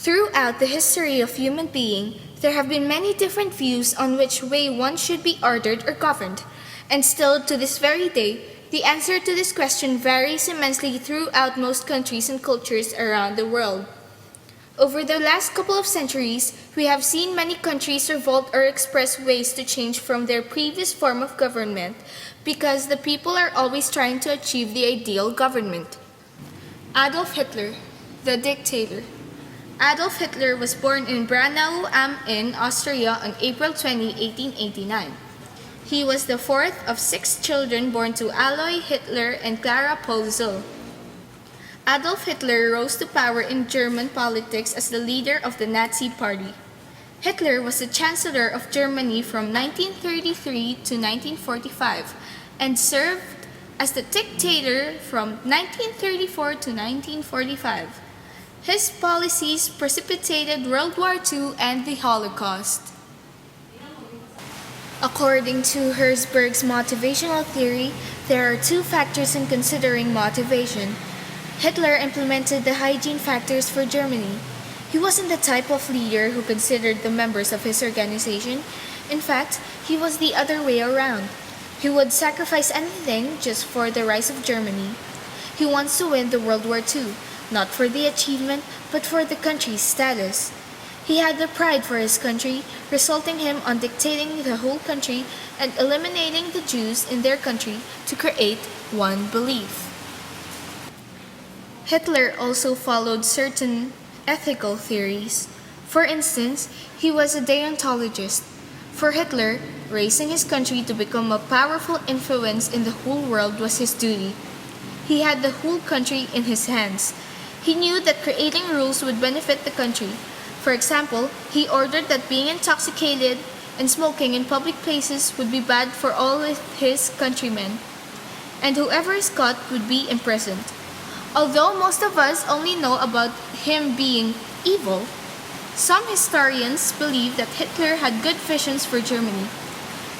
Throughout the history of human being, there have been many different views on which way one should be ordered or governed, and still to this very day, the answer to this question varies immensely throughout most countries and cultures around the world. Over the last couple of centuries, we have seen many countries revolt or express ways to change from their previous form of government because the people are always trying to achieve the ideal government. Adolf Hitler, the dictator. Adolf Hitler was born in Braunau am Inn, Austria on April 20, 1889. He was the fourth of 6 children born to Alois Hitler and Clara Polzo. Adolf Hitler rose to power in German politics as the leader of the Nazi Party. Hitler was the Chancellor of Germany from 1933 to 1945 and served as the dictator from 1934 to 1945. His policies precipitated World War II and the Holocaust. According to Herzberg's motivational theory, there are 2 factors in considering motivation. Hitler implemented the hygiene factors for Germany. He wasn't the type of leader who considered the members of his organization. In fact, he was the other way around. He would sacrifice anything just for the rise of Germany. He wants to win the World War II, not for the achievement, but for the country's status. He had the pride for his country, resulting him on dictating the whole country and eliminating the Jews in their country to create one belief. Hitler also followed certain ethical theories. For instance, he was a deontologist. For Hitler, raising his country to become a powerful influence in the whole world was his duty. He had the whole country in his hands. He knew that creating rules would benefit the country. For example, he ordered that being intoxicated and smoking in public places would be bad for all of his countrymen, and whoever is caught would be imprisoned. Although most of us only know about him being evil, some historians believe that Hitler had good visions for Germany,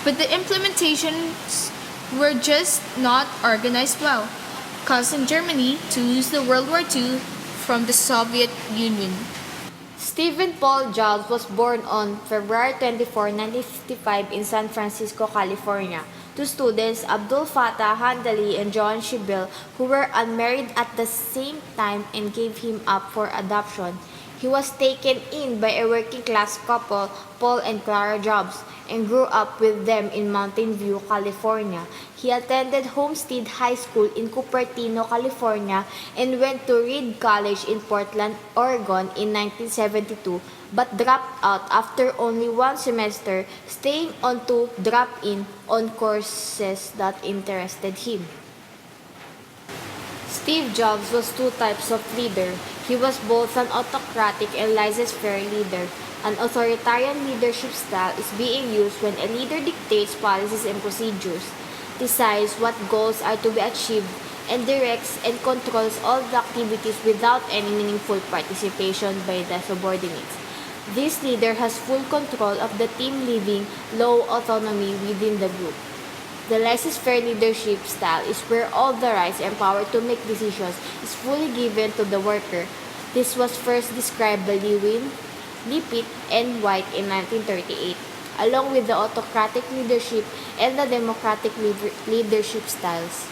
but the implementations were just not organized well, causing Germany to lose the World War II from the Soviet Union. Stephen Paul Jobs was born on February 24, 1955 in San Francisco, California, to students Abdul Fattah Handali and John Shibel, who were unmarried at the same time and gave him up for adoption. He was taken in by a working-class couple, Paul and Clara Jobs, and grew up with them in Mountain View, California. He attended Homestead High School in Cupertino, California, and went to Reed College in Portland, Oregon in 1972, but dropped out after only 1 semester, staying on to drop in on courses that interested him. Steve Jobs was 2 types of leader. He was both an autocratic and laissez-faire leader. An authoritarian leadership style is being used when a leader dictates policies and procedures, decides what goals are to be achieved, and directs and controls all the activities without any meaningful participation by the subordinates. This leader has full control of the team, leaving low autonomy within the group. The laissez-faire leadership style is where all the rights and power to make decisions is fully given to the worker. This was first described by Lewin, Lippitt, and White in 1938, along with the autocratic leadership and the democratic leadership styles.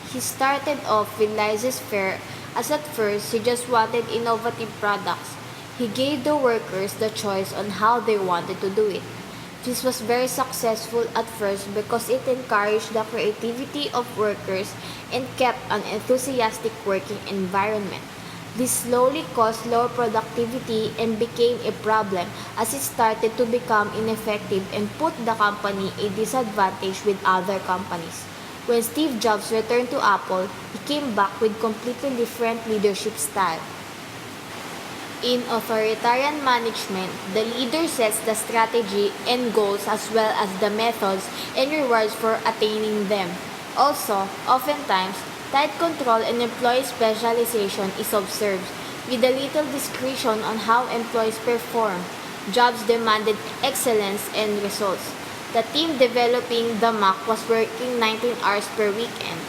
He started off with laissez-faire, as at first he just wanted innovative products. He gave the workers the choice on how they wanted to do it. This was very successful at first because it encouraged the creativity of workers and kept an enthusiastic working environment. This slowly caused lower productivity and became a problem as it started to become ineffective and put the company a disadvantage with other companies. When Steve Jobs returned to Apple, he came back with completely different leadership style. In authoritarian management, the leader sets the strategy and goals as well as the methods and rewards for attaining them. Also, oftentimes, tight control and employee specialization is observed, with a little discretion on how employees perform. Jobs demanded excellence and results. The team developing the Mac was working 19 hours per weekend.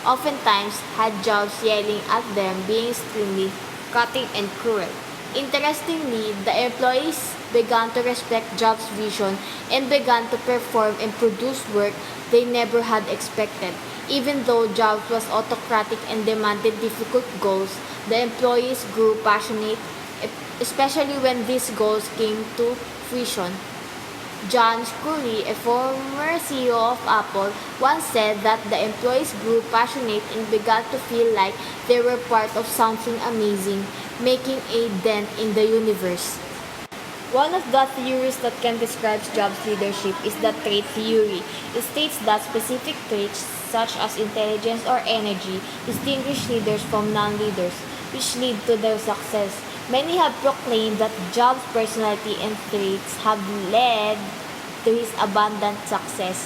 Oftentimes, had Jobs yelling at them, being extremely cutting and cruel. Interestingly, the employees began to respect Jobs' vision and began to perform and produce work they never had expected. Even though Jobs was autocratic and demanded difficult goals, the employees grew passionate, especially when these goals came to fruition. John Sculley, a former CEO of Apple, once said that the employees grew passionate and began to feel like they were part of something amazing, making a dent in the universe. One of the theories that can describe Jobs' leadership is the trait theory. It states that specific traits, such as intelligence or energy, distinguish leaders from non-leaders, which lead to their success. Many have proclaimed that Jobs' personality and traits have led to his abundant success.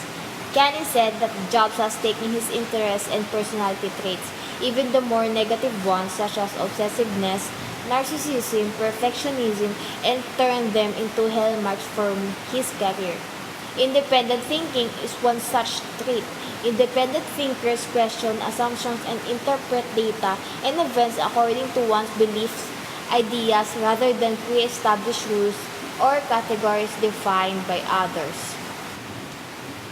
Canning said that Jobs has taken his interests and personality traits, even the more negative ones such as obsessiveness, narcissism, perfectionism, and turned them into hallmarks for his career. Independent thinking is one such trait. Independent thinkers question assumptions and interpret data and events according to one's beliefs, ideas, rather than pre-established rules or categories defined by others.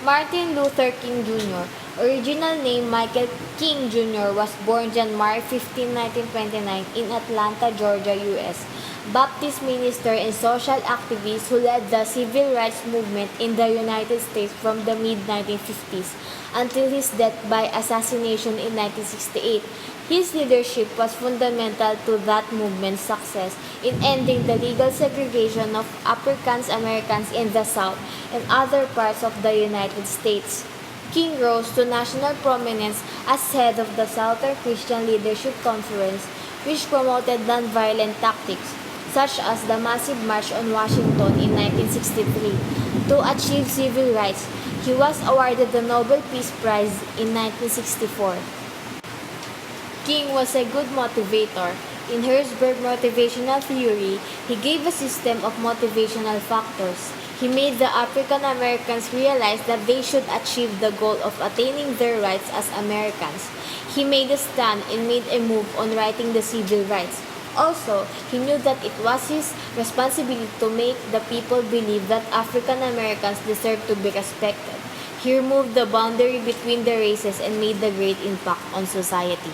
Martin Luther King Jr., original name Michael King Jr., was born January 15, 1929 in Atlanta, Georgia, U.S. Baptist minister and social activist who led the civil rights movement in the United States from the mid-1950s until his death by assassination in 1968. His leadership was fundamental to that movement's success in ending the legal segregation of African Americans in the South and other parts of the United States. King rose to national prominence as head of the Southern Christian Leadership Conference, which promoted nonviolent tactics, such as the massive March on Washington in 1963, to achieve civil rights. He was awarded the Nobel Peace Prize in 1964. King was a good motivator. In Herzberg motivational theory, he gave a system of motivational factors. He made the African Americans realize that they should achieve the goal of attaining their rights as Americans. He made a stand and made a move on writing the civil rights. Also, he knew that it was his responsibility to make the people believe that African Americans deserve to be respected. He removed the boundary between the races and made a great impact on society.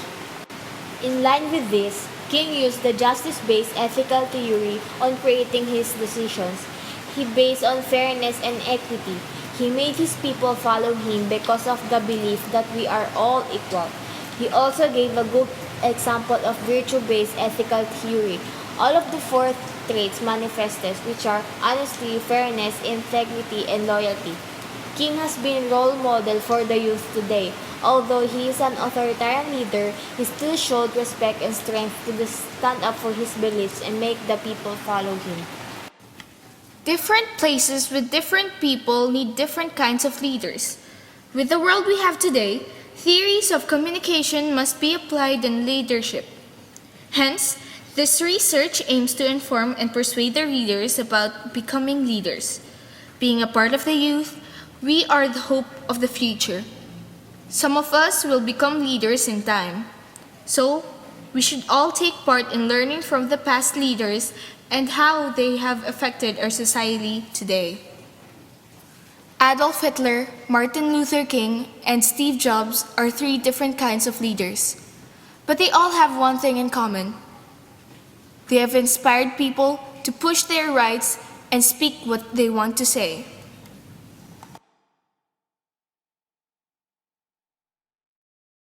In line with this, King used the justice-based ethical theory on creating his decisions. He based on fairness and equity. He made his people follow him because of the belief that we are all equal. He also gave a good example of virtue-based ethical theory. All of the four traits manifested, which are honesty, fairness, integrity, and loyalty. King has been role model for the youth today. Although he is an authoritarian leader, he still showed respect and strength to stand up for his beliefs and make the people follow him. Different places with different people need different kinds of leaders. With the world we have today, theories of communication must be applied in leadership. Hence, this research aims to inform and persuade the readers about becoming leaders. Being a part of the youth, we are the hope of the future. Some of us will become leaders in time. So, we should all take part in learning from the past leaders and how they have affected our society today. Adolf Hitler, Martin Luther King, and Steve Jobs are three different kinds of leaders. But they all have one thing in common. They have inspired people to push their rights and speak what they want to say.